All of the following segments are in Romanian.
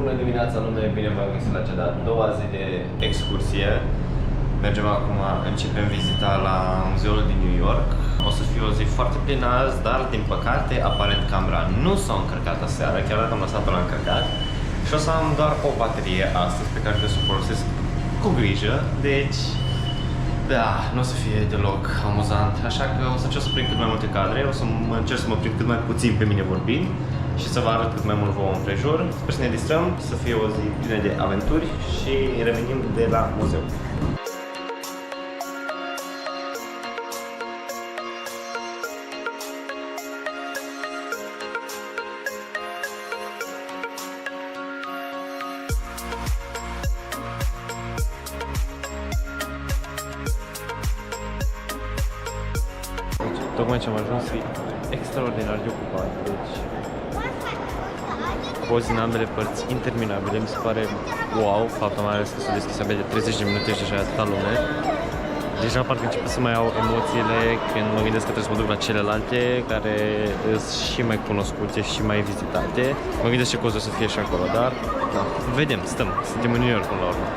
Bună dimineața, lume! Bine v-am găsit la cea de-a doua zi de excursie. Mergem acum, începem vizita la muzeul din New York. O să fie o zi foarte plină azi, dar din păcate, aparent camera nu s-a încărcat aseară, chiar dacă am lăsat-o la încărcat. Și o să am doar o baterie astăzi pe care trebuie să o folosesc cu grijă, deci da, nu o să fie deloc amuzant, așa că o să încerc să prind cât mai multe cadre, o să încerc să mă prind cât mai puțin pe mine vorbind și să vă arăt cât mai mult vouă împrejur. Sper să ne distrăm, să fie o zi plină de aventuri și revenim de la muzeu. Tocmai ce am ajuns e extraordinar de ocupat, deci pozi din ambele părți interminabile, mi se pare wow, faptul mai ales că s-a deschis abia de 30 de minute și deja e atâta lume. Deja parcă încep să mai au emoțiile când mă gândesc că trebuie să mă duc la celelalte care sunt și mai cunoscute și mai vizitate. Mă gândesc ce cozi o să fie și acolo, dar da, vedem, suntem în New York până la urmă.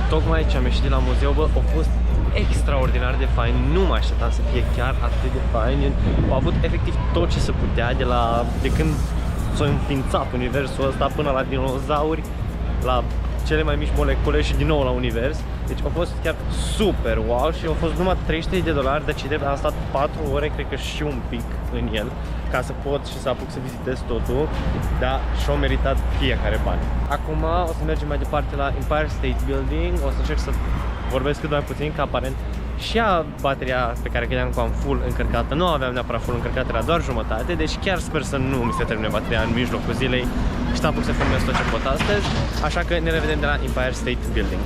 Tocmai ce am ieșit de la muzeu, bă, a fost extraordinar de fain, nu mă așteptam să fie chiar atât de fain. Au avut efectiv tot ce se putea de când s-a înființat universul ăsta până la dinozauri, la cele mai mici molecule și din nou la univers. Deci a fost chiar super wow și au fost numai $300, dar ce am stat 4 ore, cred că și un pic în el, ca să pot și să apuc să vizitez totul, dar și-au meritat fiecare bani. Acum o să mergem mai departe la Empire State Building, o să încerc să vorbesc cât mai puțin, că aparent și a bateria pe care credeam că am full încărcată, nu aveam neapărat full încărcată, era doar jumătate, deci chiar sper să nu mi se termine bateria în mijlocul zilei și să apuc să filmez tot ce pot astăzi, așa că ne revedem de la Empire State Building.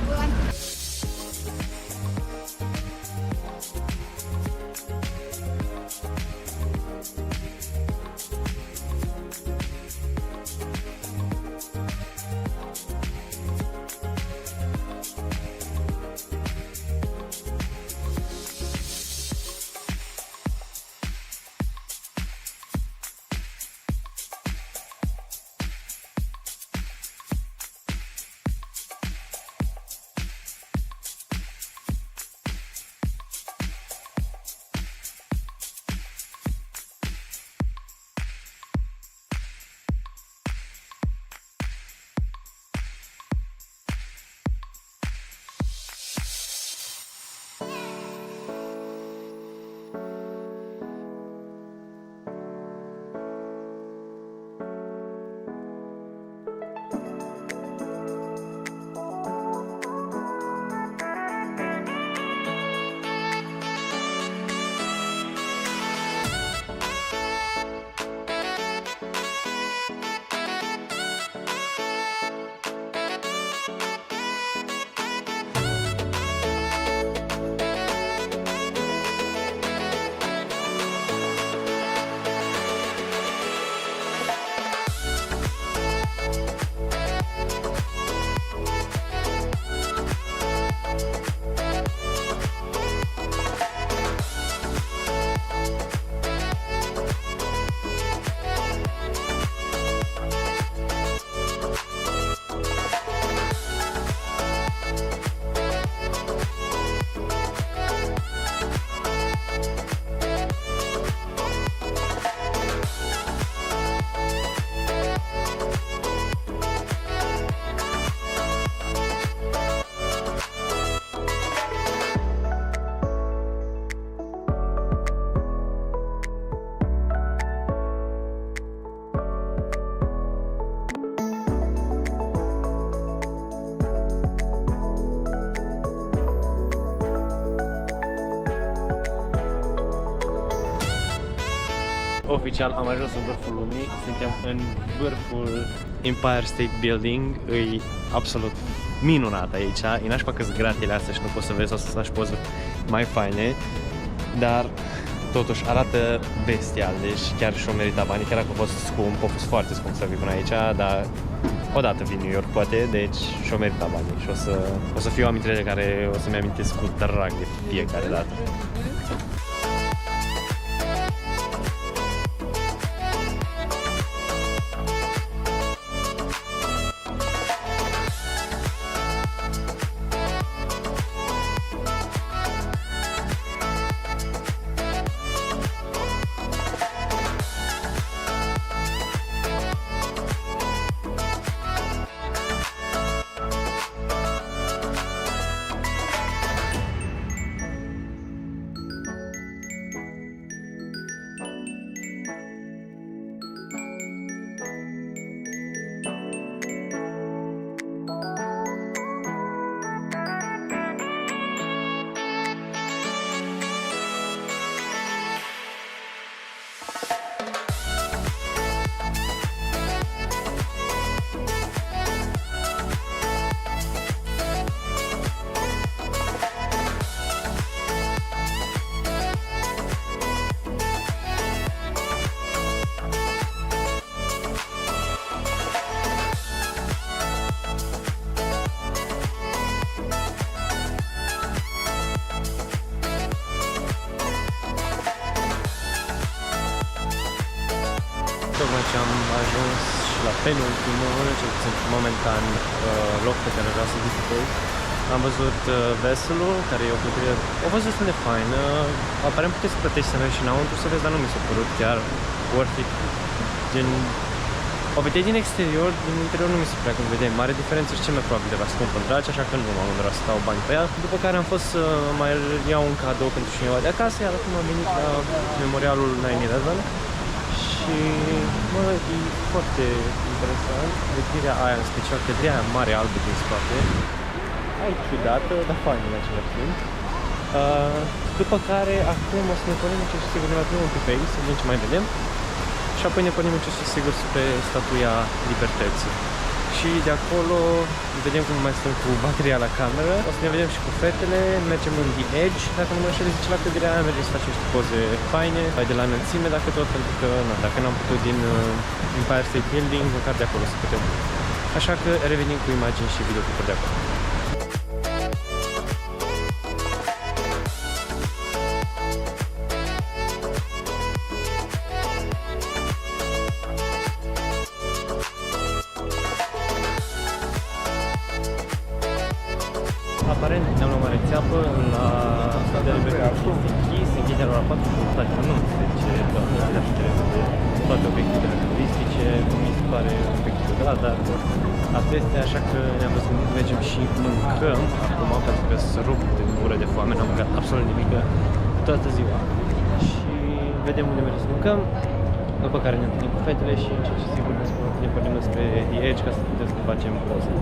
Oficial am ajuns în vârful lumii, suntem în vârful Empire State Building, e absolut minunat aici, e nașpa că-s gratile astea și nu poți să vezi, o să faci poze mai faine, dar totuși arată bestial, deci chiar și-o merita banii, chiar dacă a fost scump, a fost foarte scump să vii până aici, dar odată vin New York poate, deci și-o merita banii și o să fie o amintire de care o să-mi amintesc cu drag de fiecare dată. Tocmai ce am ajuns și la penultimul, cel puțin momentan, loc pe care vreau să vizitez. Am văzut Vesselul, care e o clădire, a fost destul de faină. Aparent puteți să plătești să mergi și înăuntru să vezi, dar nu mi s-a părut chiar worth it. Gen, o vedeai din exterior, din interior nu mi se prea cum vedeai mare diferență și cel mai probabil de la scump în dragi, așa că nu m-am îndrăzit să dau bani pe ea. După care am fost să mai iau un cadou pentru cineva de acasă, iar acum am venit la memorialul 9/11 și, mă, e foarte interesant. Clădirea aia, în special clădirea aia mare albă din spate. Ai ciudată, dar faină în același timp. După care, acum o să ne punem ce sigur ne va primi un pic pe aici, să vedem ce mai vedem. Și apoi ne punem ce sigur spre statuia Libertății. Și de acolo vedem cum mai stăm cu bateria la cameră. O să ne vedem și cu fetele, mergem în The Edge, dacă nu mă înșel, zice la clădirea aia, mergem să facem niște poze faine, mai de la înălțime dacă tot, pentru că na, dacă n-am putut din Empire State Building, măcar de acolo să putem. Așa că revenim cu imagini și videoclipuri de acolo. Aparent ne-am luat mare țeapă la stadiul Libertății închis, închiderea la 4:30, nu deci toate toate obiectivele turistice, mi se pare un pic ciudat, dar asta este, așa că ne-am văzut că mergem și mâncăm acum, pentru că se rup de gură de foame, n-am mâncat absolut nimic toată ziua. Și vedem unde mergem să mâncăm, după care ne întâlnim cu fetele și în ce sigur ne pornim spre The Edge ca să putem să facem poze.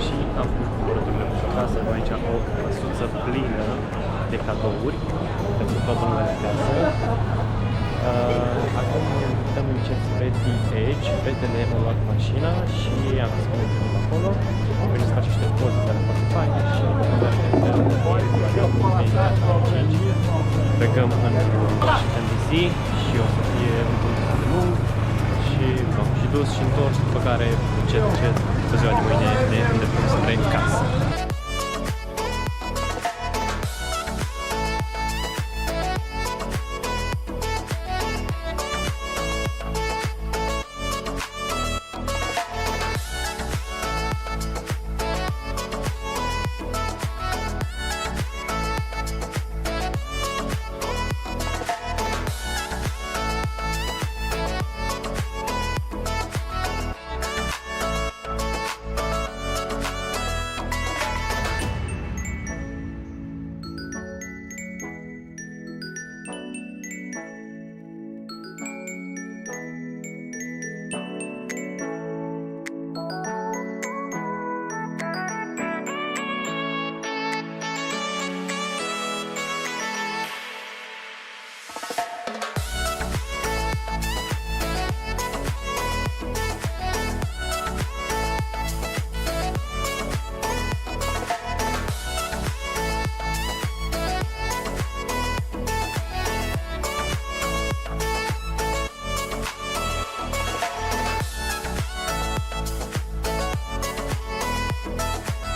Și am făcut cumpărăturile în casă, avem aici o căsuță plină de cadouri pentru toată lumea de casă. Acum dăm încet spre The Edge, fetele au luat mașina și am zis că ne întâlnim acolo. Am venit să facem niște poze care foarte faine și plecăm în Washington DC și o să fie un drum de lung și dus și întors, după care încet, pe ziua de mâine ne îndreptăm spre casă.